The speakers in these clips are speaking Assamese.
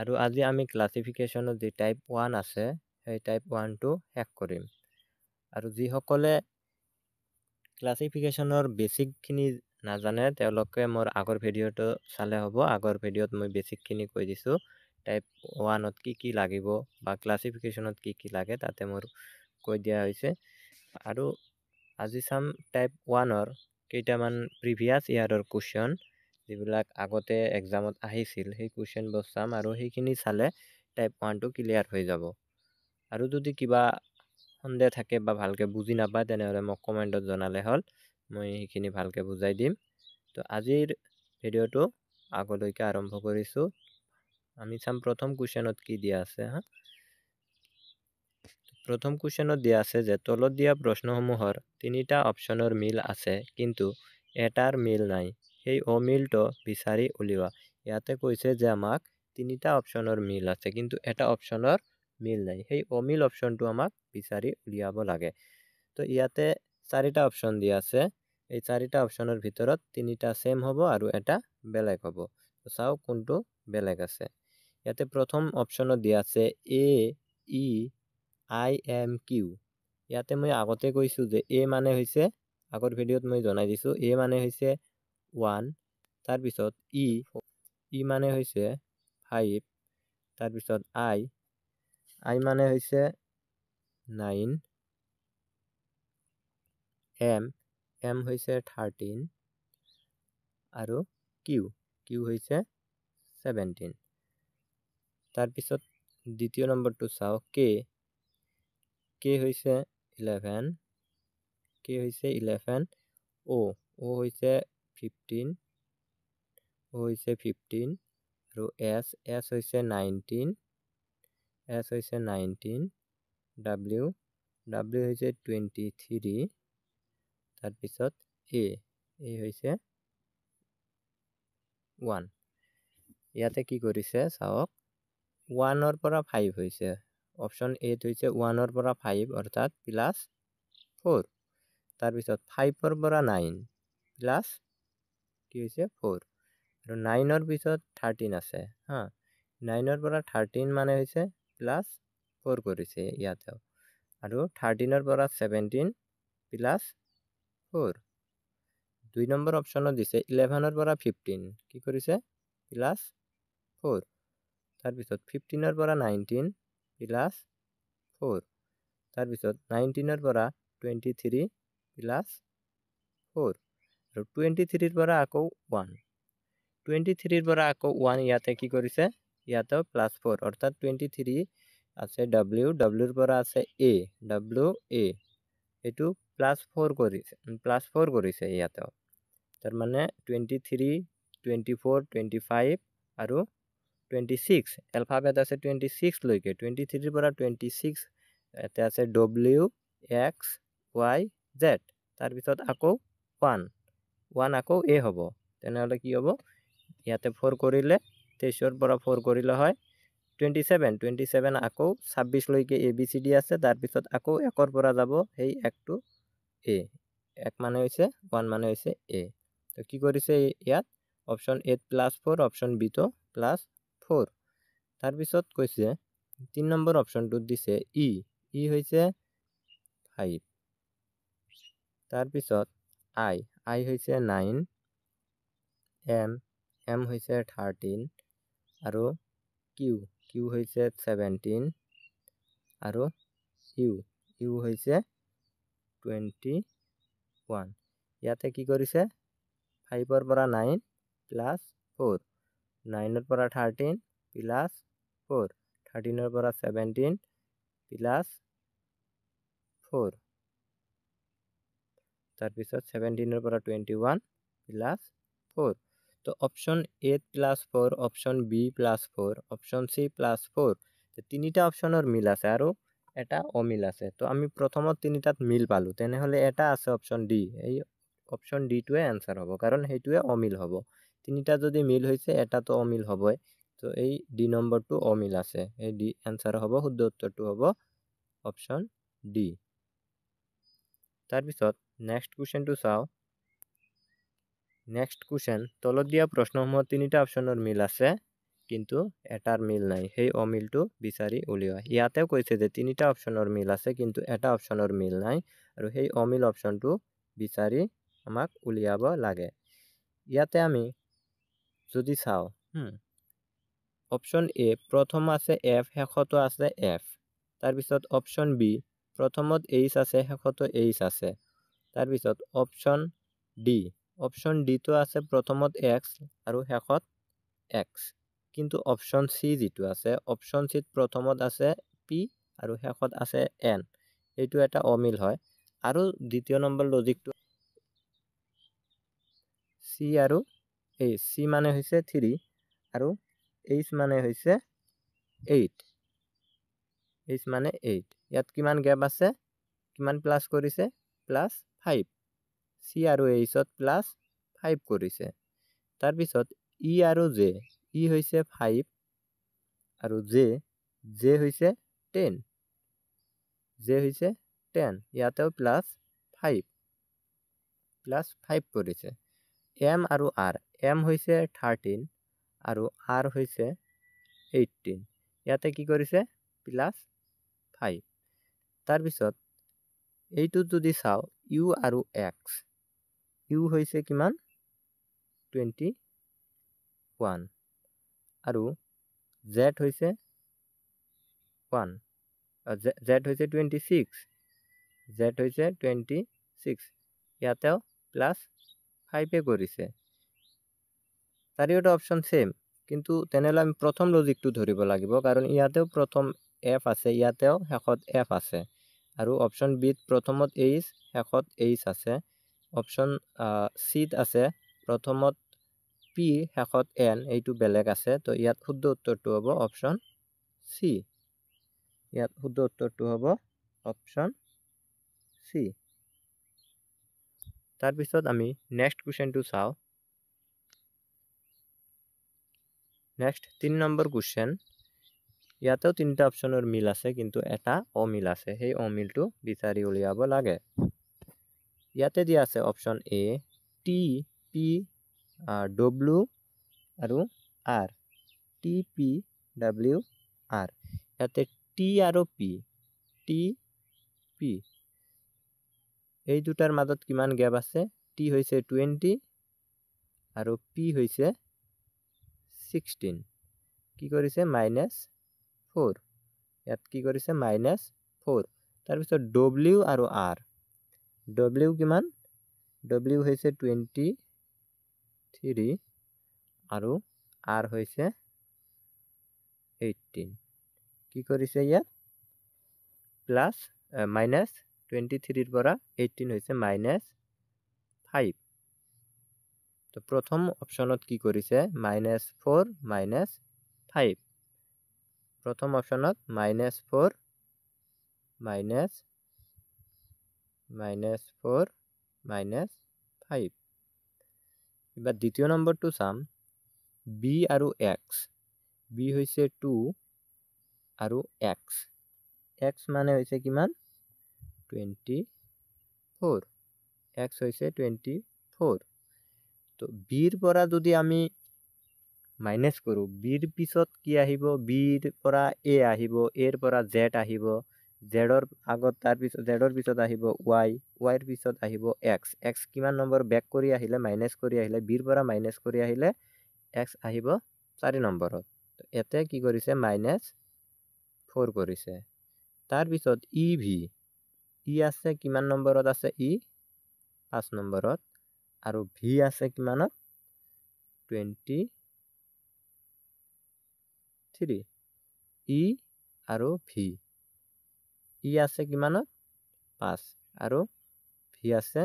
আৰু আজি আমি ক্লাছিফিকেশ্যনত যি টাইপ 1 আছে সেই টাইপ 1টো শেষ কৰিম। আৰু যিসকলে ক্লাছিফিকেশ্যনৰ বেছিকখিনি নাজানে তেওঁলোকে মোৰ আগৰ ভিডিঅ'টো চালে হ'ব। আগৰ ভিডিঅ'ত মই বেছিকখিনি কৈ দিছোঁ। টাইপ 1ত কি লাগিব বা ক্লাছিফিকেশ্যনত কি লাগে তাতে মোৰ কৈ দিয়া হৈছে। আৰু আজি চাম টাইপ 1ৰ কেইটামান প্ৰিভিয়াছ ইয়াৰৰ কুৱেশ্যন যিবিলাক আগতে এক্সামত আহিছিল সেই কুৱেশ্যনবোৰ চাম আৰু সেইখিনি চালে টাইপ 1টো ক্লিয়াৰ হৈ যাব। আৰু যদি কিবা সন্দেহ থাকে বা ভালকৈ বুজি নাপায় তেনেহ'লে মোক কমেণ্টত জনালে হ'ল, মই সেইখিনি ভালকৈ বুজাই দিম। তো আজিৰ ভিডিঅ'টো আগলৈকে আৰম্ভ কৰিছোঁ। আমি চাম প্ৰথম কুৱেশ্যনত কি দিয়া আছে। প্ৰথম কুৱেশ্যনত দিয়া আছে যে তলত দিয়া প্ৰশ্নসমূহৰ তিনিটা অপশ্যনৰ মিল আছে কিন্তু এটাৰ মিল নাই, সেই অমিলটো বিচাৰি উলিওৱা। ইয়াতে কৈছে যে আমাক তিনিটা অপশ্যনৰ মিল আছে কিন্তু এটা অপশ্যনৰ মিল নাই, সেই অমিল অপশ্যনটো আমাক বিচাৰি উলিয়াব লাগে। তো ইয়াতে চাৰিটা অপশ্যন দিয়া আছে। এই চাৰিটা অপশ্যনৰ ভিতৰত তিনিটা সেম হ'ব আৰু এটা বেলেগ হ'ব। তো চাওঁ কোনটো বেলেগ আছে। ইয়াতে প্ৰথম অপশ্যনত দিয়া আছে AEIMQ। ইয়াতে মই আগতে কৈছোঁ যে এ মানে হৈছে, আগৰ ভিডিঅ'ত মই জনাই দিছোঁ, এ মানে হৈছে 1, তাৰপিছত ই মানে হৈছে 5, তাৰপিছত আই মানে হৈছে 9, এম হৈছে 13 আৰু কিউ হৈছে 17। তাৰপিছত দ্বিতীয় নম্বৰটো চাওঁ কে হৈছে 11, অ হৈছে 15, আৰু এছ হৈছে 19, ডাব্লিউ হৈছে 23, তাৰপিছত এ হৈছে 1। ইয়াতে কি কৰিছে চাওক, 1ৰ পৰা 5 হৈছে, অপশ্যন এত হৈছে 1ৰ পৰা 5 অৰ্থাৎ +4, তাৰপিছত 5ৰ পৰা 9 প্লাছ কি হৈছে 4, আৰু 9ৰ পিছত 13 আছে 9ৰ পৰা 13 মানে হৈছে +4 কৰিছে ইয়াতে, আৰু 13ৰ পৰা 17 +4। 2 নম্বৰ অপশ্যনত দিছে 11ৰ পৰা 15 কি কৰিছে +4, তাৰপিছত 15ৰ পৰা 19 +4, তাৰপিছত 19ৰ পৰা 23 +4, আৰু 23ৰ পৰা আকৌ 1, 23ৰ পৰা আকৌ 1 ইয়াতে কি কৰিছে, ইয়াতেও +4 অৰ্থাৎ 23 আছে ডাব্লিউৰ পৰা আছে এ এইটো +4 কৰিছে ইয়াতেও। তাৰমানে 23, 24, 25 আৰু 26 এলফাবেট আছে 26 লৈকে, 23ৰ পৰা 26 ইয়াতে আছে WXYZ, তাৰপিছত আকৌ 1 আকৌ এ হ'ব। তেনেহ'লে কি হ'ব, ইয়াতে 4 কৰিলে 23ৰ পৰা 4 কৰিলে হয় 27 আকৌ 26 লৈকে ABCD আছে, তাৰপিছত আকৌ 1ৰ পৰা যাব সেই 1টো এ, 1 মানে হৈছে 1 মানে হৈছে এ। তো কি কৰিছে ইয়াত অপশ্যন এত +4, অপশ্যন বিটো +4। তাৰপিছত কৈছে 3 নম্বৰ অপশ্যনটোত দিছে ই হৈছে 5, তাৰপিছত আই হৈছে 9, এম হৈছে 13 আৰু কিউ হৈছে 17 আৰু ইউ হৈছে 21। ইয়াতে কি কৰিছে 5ৰ পৰা 9 +4, 9ৰ পৰা 13 +4, 13ৰ পৰা 17 +4, তাৰপিছত 17ৰ পৰা 21 +4। তো option A +4, option B +4, option C +4, তিনিটা অপশ্যনৰ মিল আছে আৰু এটা অমিল আছে। তো আমি প্ৰথমত তিনিটাত মিল পালোঁ, তেনেহ'লে এটা আছে অপশ্যন ডি, এই অপশ্যন ডিটোৱে এনচাৰ হ'ব কাৰণ সেইটোৱে অমিল হ'ব। তিনিটা যদি মিল হৈছে এটাতো অমিল হ'বই, তো এই ডি নম্বৰটো অমিল আছে, এই ডি এনচাৰ হ'ব, শুদ্ধ উত্তৰটো হ'ব অপশ্যন ডি। তাৰপিছত নেক্সট কুৱেশ্যনটো চাওঁ। নেক্সট কুৱেশ্যন, তলত দিয়া প্ৰশ্নসমূহত তিনিটা অপশ্যনৰ মিল আছে কিন্তু এটাৰ মিল নাই, সেই অমিলটো বিচাৰি উলিওৱা। ইয়াতেও কৈছে যে 3টা অপশ্যনৰ মিল আছে কিন্তু এটা অপশ্যনৰ মিল নাই, আৰু সেই অমিল অপশ্যনটো বিচাৰি আমাক উলিয়াব লাগে। ইয়াতে আমি যদি চাওঁ, অপশ্যন এ প্ৰথম আছে এফ, শেষতো আছে এফ। তাৰপিছত অপশ্যন বি প্ৰথমত এইচ আছে, শেষতো এইচ আছে। তাৰপিছত অপশ্যন ডি, অপশ্যন ডিটো আছে প্ৰথমত এক্স আৰু শেষত এক্স। কিন্তু অপশ্যন চি যিটো আছে, অপশ্যন চিত প্ৰথমত আছে পি আৰু শেষত আছে এন, এইটো এটা অমিল হয়। আৰু দ্বিতীয় নম্বৰ লজিকটো চি আৰু এইচ, চি মানে হৈছে 3 আৰু এইচ মানে হৈছে 8, এইচ মানে 8। ইয়াত কিমান গ্যাপ আছে, কিমান প্লাছ কৰিছে, +5। চি আৰু এইচত +5 কৰিছে। তাৰপিছত ই আৰু জে, ই হৈছে 5 আৰু জে হৈছে 10, জে হৈছে 10, ইয়াতেও +5 কৰিছে। এম আৰু আৰ, এম হৈছে 13 আৰু আৰ হৈছে 18, ইয়াতে কি কৰিছে +5। তাৰপিছত এইটো যদি চাওঁ ইউ আৰু এক্স, ইউ হৈছে কিমান 21 আৰু জেড হৈছে 1, জেড হৈছে 26, জেড হৈছে 26, ইয়াতেও +5 কৰিছে। চাৰিওটা অপশ্যন সেম, কিন্তু তেনেহ'লে আমি প্ৰথম লজিকটো ধৰিব লাগিব, কাৰণ ইয়াতেও প্ৰথম এফ আছে, ইয়াতেও শেষত এফ আছে। আৰু অপশ্যন বিত প্ৰথমত এইচ, শেষত এইচ আছে। অপশ্যন চিত আছে প্ৰথমত পি, শেষত এন, এইটো বেলেগ আছে। তো ইয়াত শুদ্ধ উত্তৰটো হ'ব অপশ্যন চি। ইয়াত শুদ্ধ উত্তৰটো হ'ব অপশ্যন চি। তাৰপিছত আমি নেক্সট কুৱেশ্যনটো চাওঁ। Next 3 number question. ইয়াতেও 3টা অপশ্যনৰ মিল আছে কিন্তু এটা অমিল আছে, সেই অমিলটো বিচাৰি উলিয়াব লাগে। ইয়াতে দিয়া আছে অপশ্যন এ টি, পি, ডব্লিউ আৰু R, T, P, W, R. ইয়াতে টি আৰু পি, টি, পি, এই দুটাৰ মাজত কিমান গ্যাপ আছে, টি হৈছে 20 আৰু পি হৈছে 16, কি কৰিছে -4, ইয়াত কি কৰিছে -4। তাৰপিছত ডব্লিউ আৰু আৰ, ডব্লিউ কিমান, ডব্লিউ হৈছে 23 আৰু আৰ হৈছে 18, কি কৰিছে ইয়াত -23 পৰা 18 হৈছে -5। তো প্ৰথম অপশ্যনত কি কৰিছে -4 -5, প্ৰথম অপশ্যনত -4 -5। এবাৰ দ্বিতীয় নম্বৰটো চাম, বি আৰু এক্স, বি হৈছে 2 আৰু এক্স, এক্স মানে হৈছে কিমান 24, এক্স হৈছে 24। তো বিৰ পৰা যদি আমি মাইনাস কৰোঁ, বিৰ পিছত কি আহিব, বিৰ পৰা এ আহিব, এৰ পৰা জেড আহিব, জেডৰ আগত তাৰপিছত জেডৰ পিছত আহিব ৱাই, ৱাইৰ পিছত আহিব এক্স, এক্স কিমান নম্বৰ বেক কৰি আহিলে মাইনাস কৰি আহিলে, বিৰ পৰা মাইনাস কৰি আহিলে এক্স আহিব 4 নম্বৰত। ইয়াতে কি কৰিছে -4 কৰিছে। তাৰপিছত ই ভি, ই আছে কিমান নম্বৰত আছে, ই 5 নম্বৰত, আৰু ভি আছে কিমানত 23, ই আৰু ভি, ই আছে কিমানত 5 আৰু ভি আছে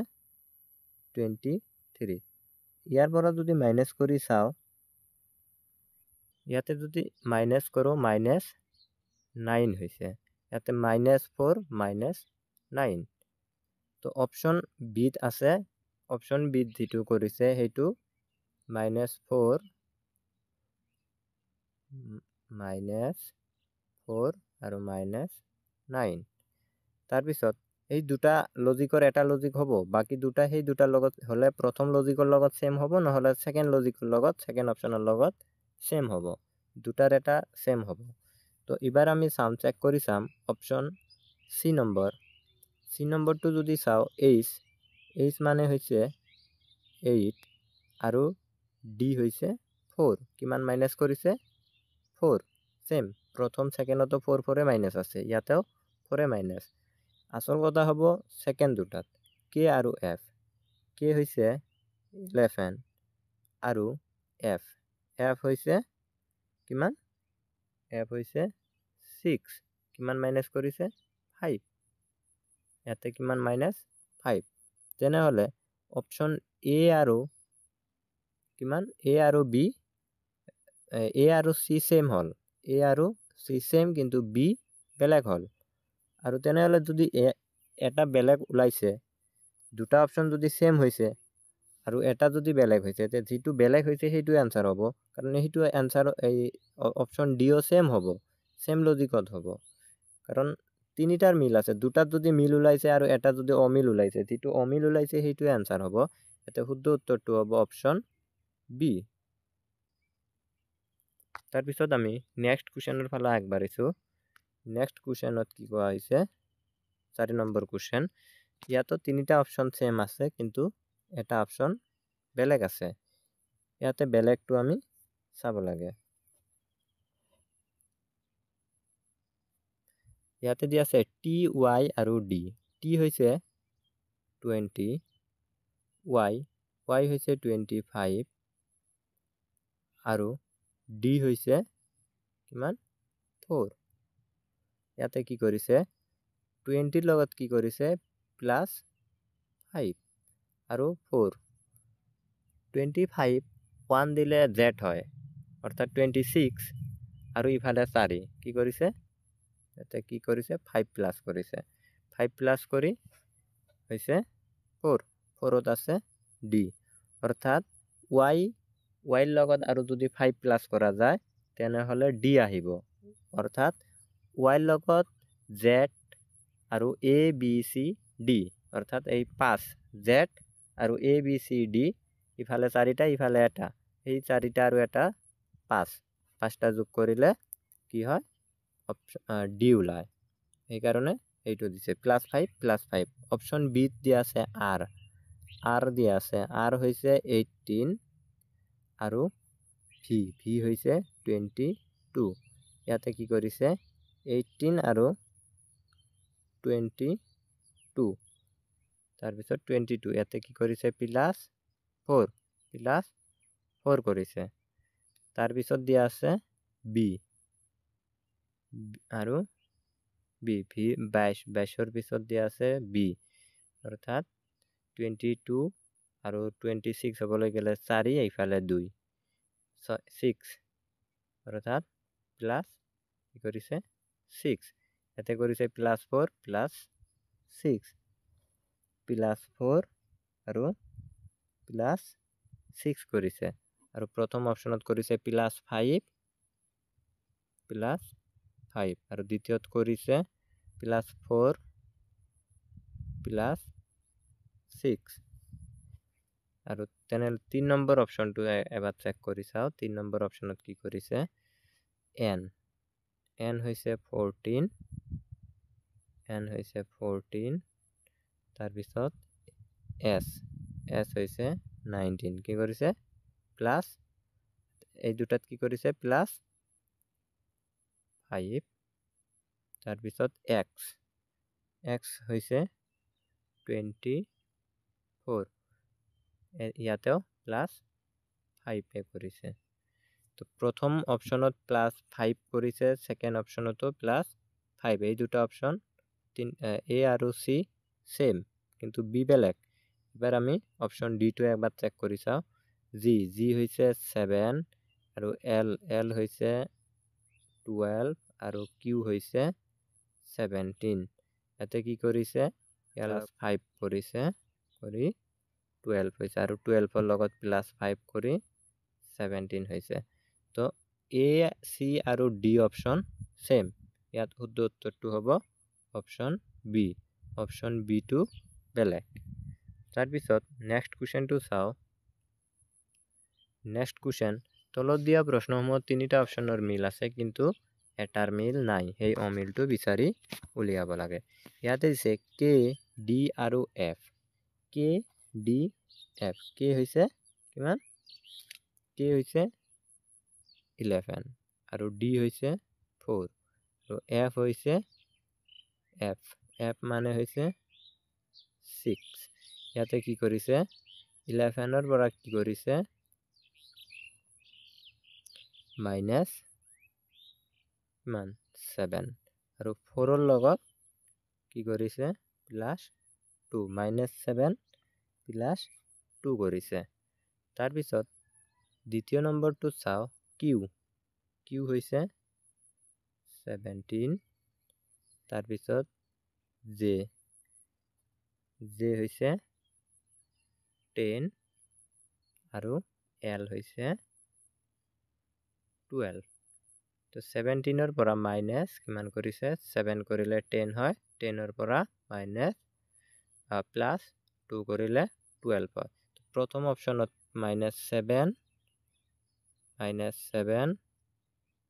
23। ইয়াৰ পৰা যদি মাইনাস কৰি চাওঁ, ইয়াতে যদি মাইনাস কৰোঁ -9 হৈছে, ইয়াতে -4 -9। তো অপশ্যন বিত আছে, অপশ্যন বিত যিটো কৰিছে সেইটো -4 আৰু -9। তাৰপিছত এই দুটা লজিকৰ এটা লজিক হ'ব, বাকী দুটা সেই দুটাৰ লগত হ'লে প্ৰথম লজিকৰ লগত সেম হ'ব, নহ'লে সেকেন্ড লজিকৰ লগত, সেকেন্ড অপশ্যনৰ লগত সেম হ'ব। দুটাৰ এটা সেম হ'ব তো এবাৰ আমি সাম চেক কৰি চাম অপশন সি নম্বৰটো যদি চাও এইচ মানে হৈছে 8 আৰু ডি হৈছে 4 কিমান মাইনাস কৰিছে 4 সেম প্ৰথম সেকেন্ডতো 4 4 মাইনাস আছে ইয়াতেও 4 মাইনাস আসল কথা হ'ব সেকেন্ড দুটাত কে আৰু এফ কে হৈছে 11 আৰু এফ হৈছে কিমান এফ হৈছে 6 কিমান মাইনাস কৰিছে 5 ইয়াতে কিমান মাইনাস 5 তেনেহলে অপশন এ আৰু কিমান এ আৰু বি এ আৰু সি সেম হল এ আৰু সি সেম কিন্তু বি বেলেগ হল আৰু তেনেহলে যদি এটা বেলেগ ওলাইছে দুটা অপশন যদি সেম হৈছে আৰু এটা যদি বেলেগ হৈছে তে যেটো বেলেগ হৈছে সেইটো আনসাৰ হ'ব কাৰণ সেইটো আনসার এই অপশন ডিও সেম হ'ব সেম লজিকত হ'ব কাৰণ তিনিটাৰ মিল আছে দুটাত যদি মিল ওলাইছে আৰু এটা যদি অমিল ওলাইছে যেটো অমিল ওলাইছে সেইটোৱে আনসাৰ হ'ব এটা শুদ্ধ উত্তৰটো হ'ব অপশন বি তাৰ পিছত আমি নেক্সট কোৱেশ্চনৰ ফালে আগবাঢ়িছো নেক্সট কোৱেশ্চনত কি কোৱা হৈছে 4 নম্বৰ কোৱেশ্চন ইয়াতো তিনিটা অপশন সেম আছে কিন্তু এটা অপশন বেলেগ আছে ইয়াতে বেলেগটো আমি চাব লাগে ইয়াতে দিয়া আছে টি ওয়াই আৰু ডি টি হৈছে 20 ওয়াই হৈছে 25 আৰু ডি হৈছে কিমান 4 ইয়াতে কি কৰিছে 20 লগত কি কৰিছে প্লাস 5 আৰু 4 25 1 দিলে z হয় অৰ্থাৎ 26 আৰু ইফালে 4 কি কৰিছে ইয়াতে কি কৰিছে 5 প্লাস কৰিছে 5 প্লাস কৰি হৈছে 4 4ত আছে d অৰ্থাৎ y লগত আৰু যদি 5 প্লাস কৰা যায় তেনেহলে d আহিব অৰ্থাৎ y লগত z আৰু a b c d অৰ্থাৎ এই 5 z আৰু a b c d ইফালে 4টা ইফালে এটা এই 4টা আৰু এটা 5 পাঁচটা যোগ কৰিলে কি হয় ডি ওলায় এই কারণে এইটো দিছে +5 অপশন বি দিয়া আছে আর দিয়া আছে আর হৈছে 18 আৰু ভি হৈছে 22 ইয়াতে কি কৰিছে 18 আৰু 22 তাৰ পিছত 22 ইয়াতে কি কৰিছে +4 কৰিছে তাৰ পিছত দিয়া আছে বি আৰু বি 22 পিছত দিয়া আছে বি অৰ্থাৎ 22 আৰু 26 হ'বলৈ গ'লে 4 এইফালে 2 6 অৰ্থাৎ প্লাস কি কৰিছে 6 ইয়াতে কৰিছে +4 +6 +4 আৰু +6 কৰিছে আৰু প্ৰথম অপশনত কৰিছে +5 আৰু দ্বিতীয়ত কৰিছে +4 +6 আৰু তেনে 3 নম্বৰ অপশনটো এবাৰ চেক কৰি চাও 3 নম্বৰ অপশনত কি কৰিছে n হৈছে 14 তাৰ পিছত s হৈছে 19 কি কৰিছে প্লাস এই দুটাত কি কৰিছে প্লাস 5 তাৰ পিছত x হৈছে 24 ইয়াতেও প্লাস 5 কৰিছে তো প্ৰথম অপশনত +5 কৰিছে সেকেন্ড অপশনতো +5 এই দুটা অপশন এ আৰু সি সেম কিন্তু বি বেলেগ এবাৰ আমি অপশন ডি টো একবাৰ চেক কৰি চাও জি হৈছে 7 আৰু এল হৈছে 12 আৰু কিউ হৈছে 17 ইয়াতে কি কৰিছে +5 কৰিছে কৰি 12 হৈছে আৰু 12 লগত +5 কৰি 17 হৈছে তো এ সি আৰু ডি অপশন সেম ইয়াত শুদ্ধ উত্তৰটো হ'ব অপশন বি টো বেলেগ তাৰ পিছত নেক্সট কোৱেশ্চনটো চাও নেক্সট কোৱেশ্চন তলত দিয়া প্ৰশ্নসমূহত তিনিটা অপশ্যনৰ মিল আছে কিন্তু এটাৰ মিল নাই, সেই অমিলটো বিচাৰি উলিয়াব লাগে। ইয়াতে দিছে কে ডি আৰু F. K D F. K হৈছে কিমান? কে হৈছে 11 আৰু ডি হৈছে 4 আৰু এফ হৈছে এফ মানে হৈছে 6। ইয়াতে কি কৰিছে 11ৰ পৰা কি কৰিছে মাইনাছ কিমান 7 আৰু 4ৰ লগত কি কৰিছে প্লাছ 2 -7 প্লাছ 2 কৰিছে। তাৰপিছত দ্বিতীয় নম্বৰটো চাও কিউ হৈছে 17 তাৰপিছত জে হৈছে 10 আৰু এল হৈছে 12। তো 17ৰ পৰা মাইনাছ কিমান কৰিছে 7 কৰিলে 10 হয়, 10ৰ পৰা মাইনাছ প্লাছ 2 কৰিলে 12 হয়। প্ৰথম অপশ্যনত -7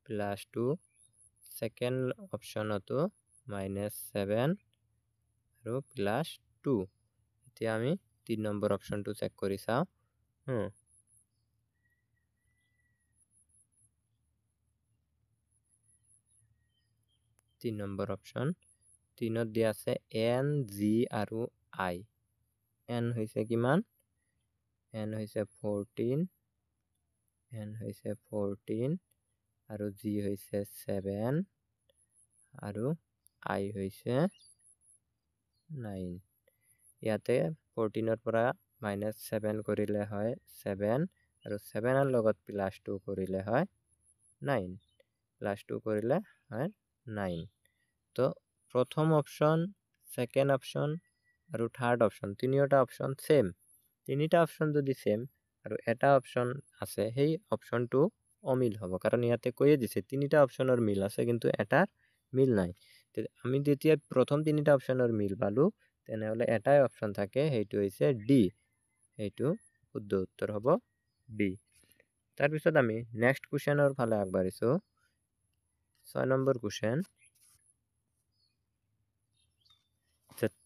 প্লাছ 2, সেকেন্ড অপশ্যনতো -7 আৰু প্লাছ 2। এতিয়া আমি 3 নম্বৰ অপশ্যনটো চেক কৰি চাওঁ। 3 নম্বৰ অপশ্যন 3ত দিয়া আছে এন জি আৰু আই। এন হৈছে কিমান? এন হৈছে 14 আৰু জি হৈছে 7 আৰু আই হৈছে 9। ইয়াতে 14ৰ পৰা -7 কৰিলে হয় 7 আৰু 7ৰ লগত প্লাছ 2 কৰিলে হয় 9, প্লাছ 2 কৰিলে হয় 9। তো প্ৰথম অপশ্যন, সেকেন্ড অপশ্যন আৰু থাৰ্ড অপশ্যন তিনিটা অপশ্যন সেম। তিনিটা অপশ্যন যদি সেম আৰু এটা অপশ্যন আছে সেই অপশ্যনটো অমিল হ'ব, কাৰণ ইয়াতে কৈয়ে দিছে তিনিটা অপশ্যনৰ মিল আছে কিন্তু এটাৰ মিল নাই। আমি যেতিয়া প্ৰথম তিনিটা অপশ্যনৰ মিল পালো তেনেহলে এটাই অপশ্যন থাকে, সেইটো হৈছে ডি। সেইটো শুদ্ধ উত্তৰ হ'ব ডি। তাৰপিছত আমি নেক্সট কুৱেশ্যনৰ ফালে আগবাঢ়িছো। 6 নম্বৰ কুৱেশ্যন।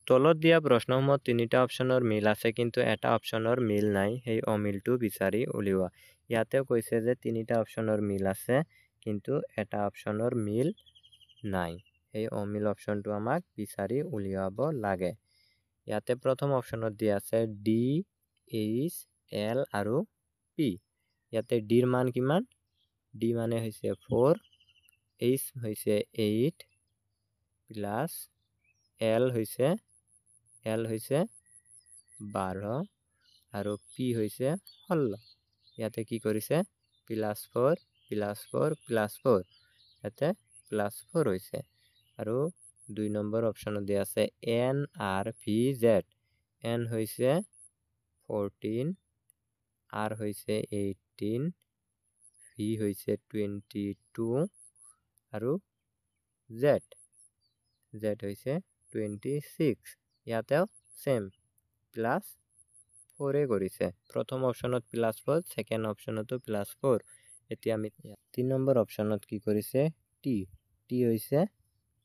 তলত দিয়া প্ৰশ্নসমূহত তিনিটা অপশ্যনৰ মিল আছে কিন্তু এটা অপশ্যনৰ মিল নাই, সেই অমিলটো বিচাৰি উলিওৱা। ইয়াতে কৈছে যে তিনিটা অপশ্যনৰ মিল আছে কিন্তু এটা অপশ্যনৰ মিল নাই, সেই অমিল অপশ্যনটো আমাক বিচাৰি উলিয়াব লাগে। ইয়াতে প্ৰথম অপশ্যনত দিয়া আছে ডি, এইচ, এল আৰু পি। ইয়াতে ডিৰ মান কিমান? ডি মানে হৈছে 4, এইচ হৈছে 8 প্লাছ এল হৈছে 12 আৰু পি হৈছে 16। ইয়াতে কি কৰিছে +4 +4 +4, ইয়াতে +4 হৈছে। আৰু 2 নম্বৰ অপশ্যনত দিয়া আছে N R V Z. N হৈছে 14, আৰ হৈছে 18, ভি হৈছে 22 আৰু জেড হৈছে 26। ইয়াতেও সেম +4 কৰিছে। প্ৰথম অপশ্যনত +4, সেকেন্ড অপশ্যনতো +4। এতিয়া আমি 3 নম্বৰ অপশ্যনত কি কৰিছে টি হৈছে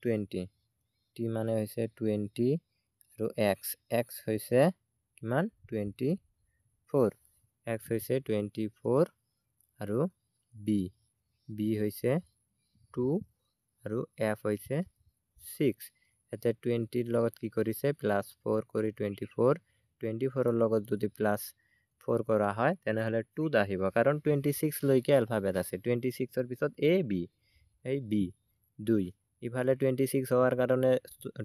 20। টি মানে হৈছে 20 আৰু এক্স হৈছে কিমান 24। এক্স হৈছে 24 আৰু বি হৈছে 2 আৰু এফ হৈছে 6। ইয়াতে 20ৰ লগত কি কৰিছে +4 কৰি 24ৰ লগত যদি +4 কৰা হয় তেনেহলে 2 আহিব, কাৰণ 26 লৈকে এলফাবেট আছে। 26ৰ পিছত এ বি, এই বি 2। ইফালে 26 হোৱাৰ কাৰণে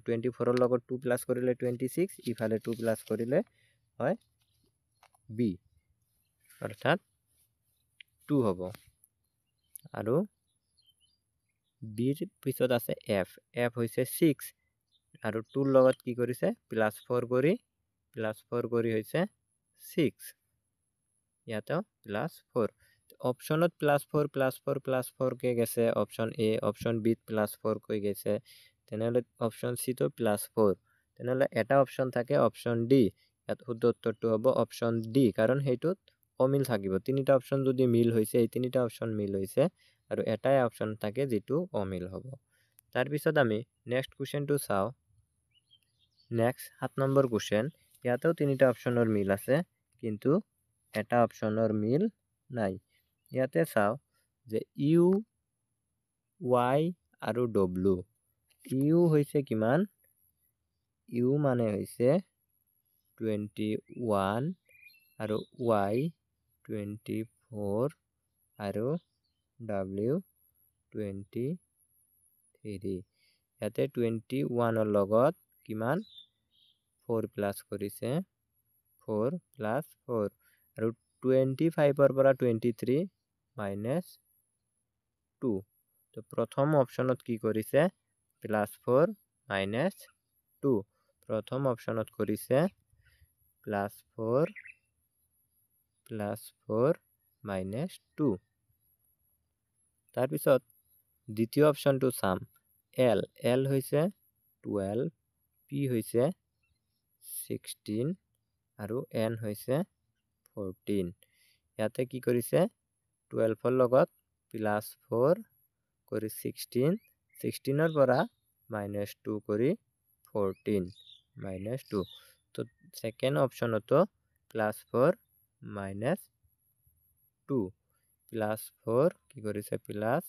24ৰ লগত 2 প্লাছ কৰিলে 26, ইফালে 2 প্লাছ কৰিলে হয় বি, অৰ্থাৎ 2 হ'ব। আৰু বিৰ পিছত আছে এফ হৈছে 6 আৰু 2ৰ লগত কি কৰিছে +4 কৰি হৈছে 6। ইয়াতেও +4। অপশ্যনত +4 কে গেছে অপশ্যন এ, অপশ্যন বিত +4 কৈ গেছে, তেনেহলে অপশ্যন চি তো +4। তেনেহলে এটা অপশ্যন থাকে অপশ্যন ডি। ইয়াত শুদ্ধ উত্তৰটো হ'ব অপশ্যন ডি, কাৰণ সেইটোত অমিল থাকিব। তিনিটা অপশ্যন যদি মিল হৈছে, এই তিনিটা অপশ্যন মিল হৈছে আৰু এটাই অপশ্যন থাকে যিটো অমিল হ'ব। তাৰপিছত আমি নেক্সট কুৱেশ্যনটো চাওঁ। Next 7 number question. ইয়াতেও তিনিটা অপশ্যনৰ মিল আছে, কিন্তু এটা অপশ্যনৰ মিল নাই। ইয়াতে চাওঁ যে ইউ, ৱাই আৰু ডব্লিউ। ইউ হৈছে কিমান? ইউ মানে হৈছে 21 আৰু ৱাই 24 আৰু ডাব্লিউ 23। ইয়াতে 21ৰ লগত কিমান 4 প্লাছ কৰিছে, 4 + 4 আৰু 25ৰ পৰা 23 - 2। তো প্ৰথম অপশ্যনত কি কৰিছে? +4 - 2। প্ৰথম অপশ্যনত কৰিছে +4 + 4 - 2। তাৰপিছত দ্বিতীয় অপশ্যনটো চাম। এল হৈছে 12, পি হৈছে 16 আৰু এন হৈছে 14। ইয়াতে কি কৰিছে? 12ৰ লগত +4 কৰি 16, 16ৰ পৰা -2 কৰি 14 - 2। তো ছেকেণ্ড অপশ্যনতো +4 - 2, +4 কি কৰিছে? +4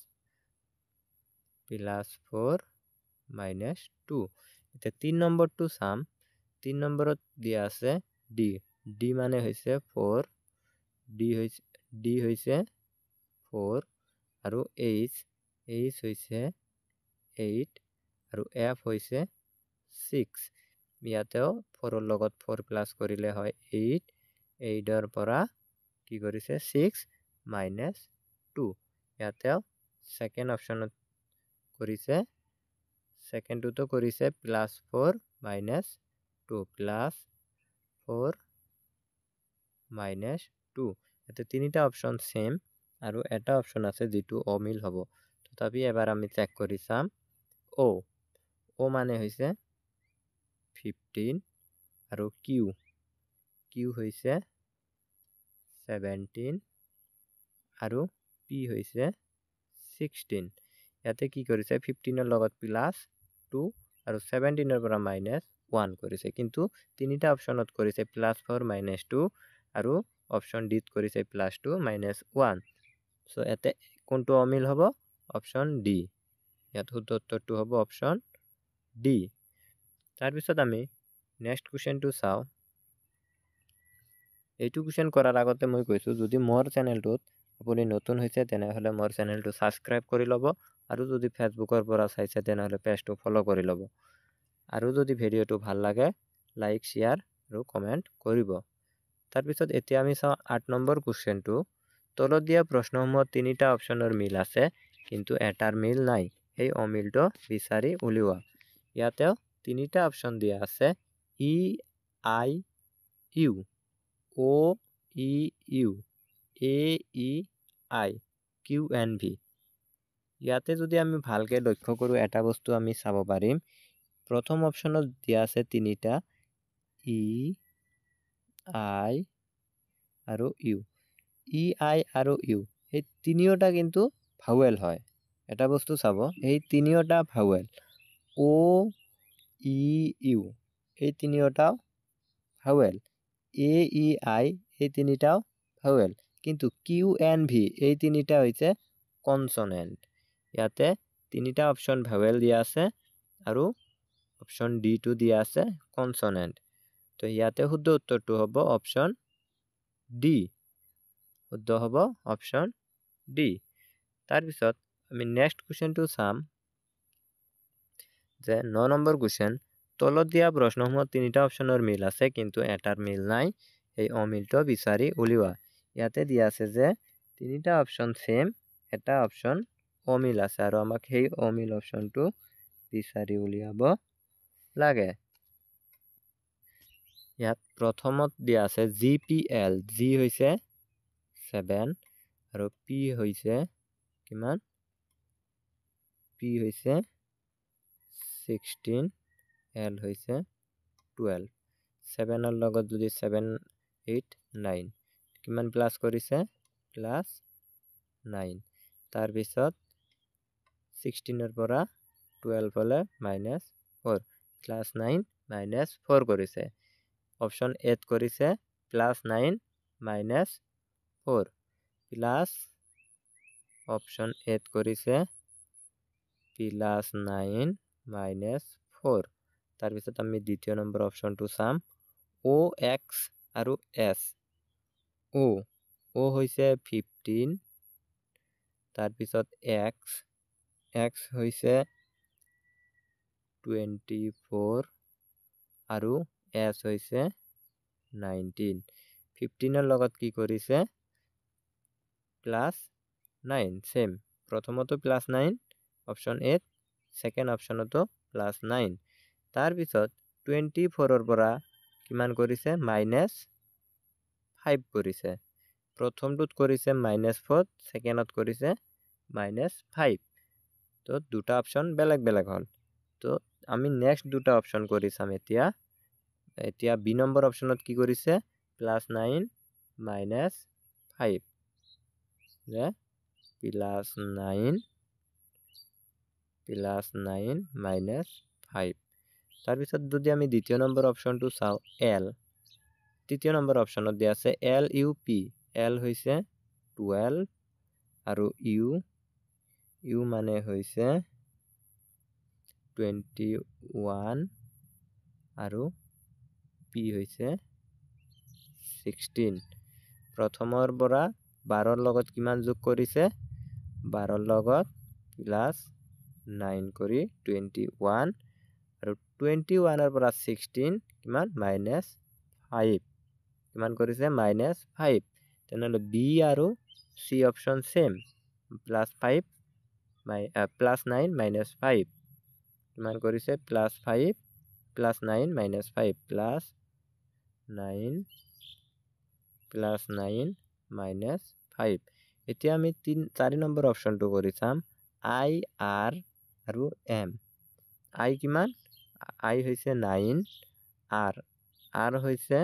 - 2। এতিয়া 3 নম্বৰটো চাম। 3 নম্বৰত দিয়া আছে ডি। ডি মানে হৈছে 4, ডি হৈছে 4 আৰু এইচ হৈছে 8 আৰু এফ হৈছে 6। ইয়াতেও 4ৰ লগত 4 প্লাছ কৰিলে হয় 8। 8ৰ পৰা কি কৰিছে? 6 - 2। ইয়াতেও ছেকেণ্ড অপশ্যনত কৰিছে, ছেকেণ্ডটোতো কৰিছে +4 - 2, +4 - 2। ইয়াতে তিনিটা অপশ্যন ছেম আৰু এটা অপশ্যন আছে যিটো অমিল হ'ব। তথাপি এবাৰ আমি চেক কৰি চাম। অ' মানে হৈছে 15 আৰু কিউ হৈছে 17 আৰু পি হৈছে 16। ইয়াতে কি কৰিছে? 15ৰ লগত +2 আৰু 17ৰ পৰা -1 কৰিছে, কিন্তু তিনিটা অপশ্যনত কৰিছে +4 - 2 আৰু অপশ্যন ডিত কৰিছে +2 - 1। চ' ইয়াতে কোনটো অমিল হ'ব? Option D. ইয়াত শুদ্ধ উত্তৰটো হ'ব অপশ্যন ডি। তাৰপিছত আমি নেক্সট কুৱেশ্যনটো চাওঁ। এইটো কুৱেশ্যন কৰাৰ আগতে মই কৈছোঁ, যদি মোৰ চেনেলটোত আপুনি নতুন হৈছে তেনেহ'লে মোৰ চেনেলটো ছাবস্ক্ৰাইব কৰি ল'ব, আৰু যদি ফেচবুকৰ পৰা চাইছে তেনেহ'লে পেজটো ফ'ল' কৰি ল'ব। আৰু যদি ভিডিঅ'টো ভাল লাগে লাইক, শ্বেয়াৰ আৰু কমেণ্ট কৰিব। তাৰপিছত এতিয়া আমি চাওঁ 8 নম্বৰ কুৱেশ্যনটো। তলত দিয়া প্ৰশ্নসমূহত তিনিটা অপশ্যনৰ মিল আছে, কিন্তু এটাৰ মিল নাই। সেই অমিলটো বিচাৰি উলিওৱা। ইয়াতেও তিনিটা অপশ্যন দিয়া আছে, ই, আই, ইউ, অ', ই, ইউ, এ, ই, আই, কিউ, এন, ভি। ইয়াতে যদি আমি ভালকৈ লক্ষ্য কৰোঁ এটা বস্তু আমি চাব পাৰিম। প্ৰথম অপশ্যনত দিয়া আছে তিনিটা, ই, আই আৰু ইউ। ই, আই আৰু ইউ এই তিনিওটা কিন্তু ভাৱেল হয়। এটা বস্তু চাব, এই তিনিওটা ভাৱেল। অ', ই, ইউ এই তিনিওটাও ভাৱেল। এ, ই, আই এই তিনিটাও ভাৱেল। কিন্তু কিউ, এন, ভি এই তিনিটা হৈছে কনচনেণ্ট। ইয়াতে তিনিটা অপশ্যন ভাৱেল দিয়া আছে আৰু অপশ্যন ডিটো দিয়া আছে কনচনেণ্ট। তো ইয়াতে শুদ্ধ উত্তৰটো হ'ব অপশ্যন ডি। শুদ্ধ হ'ব অপশ্যন ডি। তাৰপিছত আমি নেক্সট কুৱেশ্যনটো চাম যে 9 নম্বৰ কুৱেশ্যন। তলত দিয়া প্ৰশ্নসমূহত তিনিটা অপশ্যনৰ মিল আছে, কিন্তু এটাৰ মিল নাই। এই অমিলটো বিচাৰি উলিওৱা। ইয়াতে দিয়া আছে যে তিনিটা অপশ্যন ছেম, এটা অপশ্যন অমিল আছে, আৰু আমাক সেই অমিল অপশ্যনটো বিচাৰি উলিয়াব লাগে। ইয়াত প্ৰথমত দিয়া আছে GPL। জি হৈছে 7 আৰু পি হৈছে কিমান? পি হৈছে 16, এল হৈছে 12। 7ৰ লগত যদি 7, 8, 9 কিমান প্লাস কৰিছে +9 তাৰপিছত 16 পৰা 12 হলে -4 +9 -4 কৰিছে অপশন এত কৰিছে +9 -4 প্লাস অপশন এত কৰিছে +9 -4 তাৰপিছত আমি দ্বিতীয় নম্বৰ অপশনটো চাম OX আৰু S O হৈছে 15 তাৰপিছত X হৈছে 24 আৰু S হৈছে 19 15 লগত কি কৰিছে +9 সেম প্ৰথমতো +9 অপশন এ সেকেন্ড অপশনতো +9 তাৰপিছত 24 পৰা কিমান কৰিছে -5 কৰিছে প্ৰথমটোত কৰিছে -4 সেকেন্ডত কৰিছে -5 তো দুটা অপশন বেলেগ বেলেগ হল তো আমি নেক্সট দুটা অপশন কৰি চাম এতিয়া বি নম্বৰ অপশনত কি কৰিছে +9 -5 যে +9 -5 তাৰপিছত যদি আমি দ্বিতীয় নম্বৰ অপশনটো চাও L তৃতীয় নম্বৰ অপশনত দিয়া আছে LUP L হৈছে 12 আৰু U মানে হৈছে 21 আৰু P হৈছে 16 প্ৰথমৰ পৰা 12 লগত কিমান যোগ কৰিছে 12 লগত +9 কৰি 21 আৰু 21 পৰা 16 কিমান -5 কিমান কৰিছে -5 তেনেহলে বি আৰু সি অপশন সেম +9 -5 কিমান কৰিছে +9 -5 এতিয়া আমি 4 নম্বৰ অপশনটো কৰি চাম I R আৰু M I কিমান I হৈছে 9 R হৈছে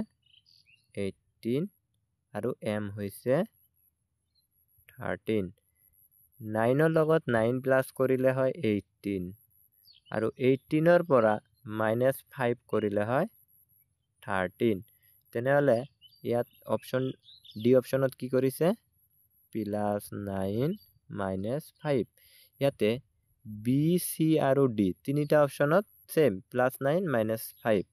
18 আৰু M হৈছে 13 9 লগত 9 প্লাস কৰিলে হয় 18 আৰু 18 পৰা -5 কৰিলে হয় 13 তেনেহলে ইয়াত অপশন ডি অপশনত কি কৰিছে +9 -5 ইয়াতে বি সি আৰু ডি তিনিটা অপশনত সেম +9 -5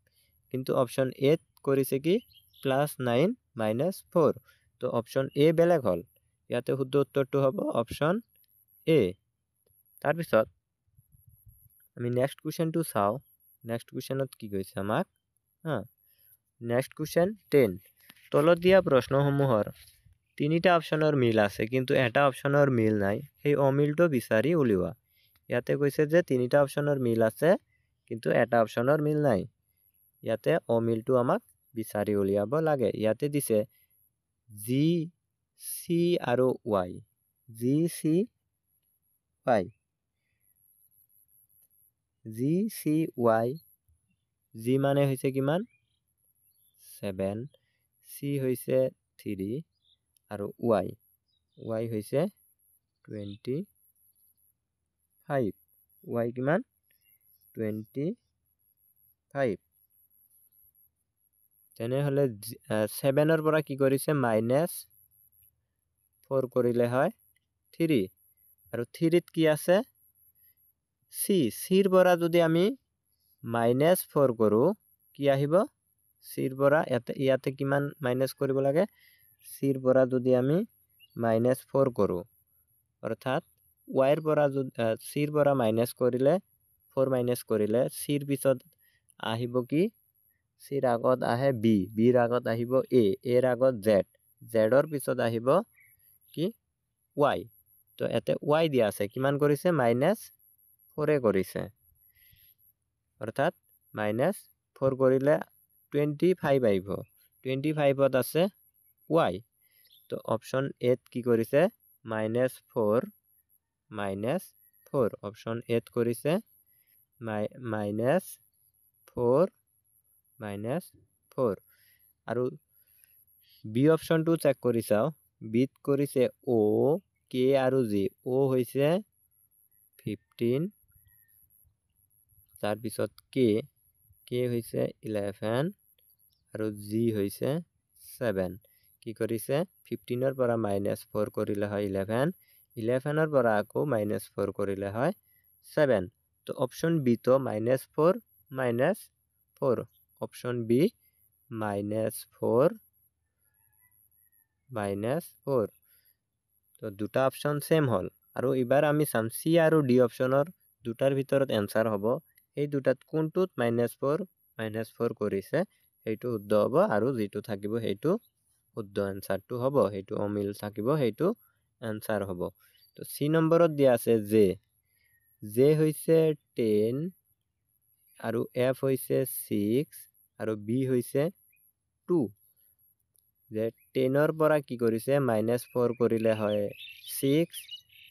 কিন্তু অপশন এ কৰিছে কি +9 -4 তো অপশন এ বেলেগ হল ইয়াতে শুদ্ধ উত্তৰটো হ'ব অপশন এ তাৰপিছত আমি নেক্সট কোৱেশ্চনটো চাও নেক্সট কোৱেশ্চনত কি কৈছে আমাক নেক্সট কোৱেশ্চন 10 তলত দিয়া প্ৰশ্নসমূহৰ তিনিটা অপশনৰ মিল আছে কিন্তু এটা অপশনৰ মিল নাই সেই অমিলটো বিচাৰি উলিওৱা ইয়াতে কৈছে যে তিনিটা অপশনৰ মিল আছে কিন্তু এটা অপশনৰ মিল নাই ইয়াতে অমিলটো আমাক বিচাৰি উলিয়াব লাগে ইয়াতে দিছে জি সি আৰু y G C y G C y G মানে হৈছে কিমান 7 সি হৈছে 3 আৰু y হৈছে 25 y কিমান 25 তেনেহলে 7 পৰা কি কৰিছে -4 কৰিলে হয় 3 আৰু 3 কি আছে সিৰ পৰা যদি আমি -4 কৰো কি আহিব সিৰ পৰা ইয়াতে কিমান মাইনাস কৰিব লাগে সিৰ পৰা যদি আমি -4 কৰো অৰ্থাৎ y পৰা সিৰ পৰা মাইনাস কৰিলে 4 মাইনাস কৰিলে সিৰ পিছত আহিব কি সিৰ আগত আহে বি বিৰ আগত আহিব এৰ আগত জেডৰ পিছত আহিব কি y তো এতে y দিয়া আছে কিমান কৰিছে -4 কৰিছে অৰ্থাৎ -4 কৰিলে 25 আহিব 25ত আছে y তো অপশন এত কি কৰিছে -4 অপশন এত কৰিছে -4 আৰু বি অপশ্যনটো চেক কৰি চাওঁ বিত কৰিছে অ কে আৰু জি অ হৈছে 15 তাৰপিছত কে হৈছে 11 আৰু জি হৈছে 7 কি কৰিছে 15 পৰা -4 কৰিলে হয় 11 11 পৰা আকৌ -4 কৰিলে হয় 7 তো অপশ্যন বি তো -4 -4 অপশ্যন বি -4 -4 তো দুটা অপশ্যন সেম হল আৰু এবাৰ আমি চাম সি আৰু ডি অপশ্যনৰ দুটাৰ ভিতৰত এনসাৰ হ'ব এই দুটাত কোনটোত -4 কৰিছে সেইটো শুদ্ধ হ'ব আৰু যেটো থাকিব সেইটো শুদ্ধ এনসাৰটো হ'ব সেইটো অমিল থাকিব সেইটো এনসাৰ হ'ব তো সি নম্বৰত দিয়া আছে জে হৈছে 10 আৰু এফ হৈছে 6 আৰু বি হৈছে 2 যে 10 পৰা কি কৰিছে -4 কৰিলে হয়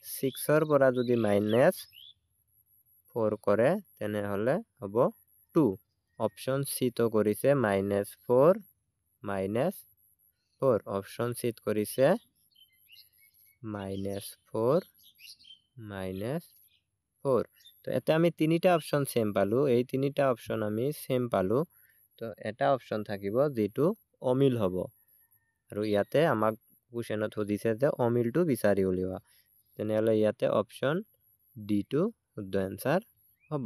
6 পৰা যদি -4 কৰে তেনেহলে হ'ব 2 অপশ্যন সি তো কৰিছে -4 -4 অপশ্যন সি কৰিছে -4 -4 তো এটা আমি তিনিটা অপশ্যন সেম পালো এই তিনিটা অপশ্যন আমি সেম পালো তো এটা অপশ্যন থাকিব যেটো অমিল হ'ব আৰু ইয়াতে আমাক কোৱেশ্চনত সুধিছে যে অমিলটো বিচাৰি উলিওৱা তেনেহলে ইয়াতে অপশ্যন ডি টো শুদ্ধ এনসাৰ হ'ব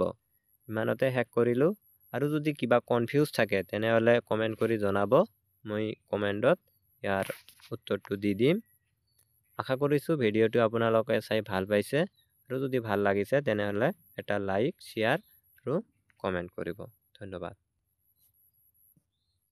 ইমানতে শেষ কৰিলো আৰু যদি কিবা কনফিউজ থাকে তেনেহলে কমেন্ট কৰি জনাব মই কমেন্টত ইয়াৰ উত্তৰটো দি দিম আশা কৰিছো ভিডিওটো আপোনালোকে চাই ভাল পাইছে আৰু যদি ভাল লাগিছে তেনেহলে এটা লাইক শেয়াৰ আৰু কমেন্ট কৰিব ধন্যবাদ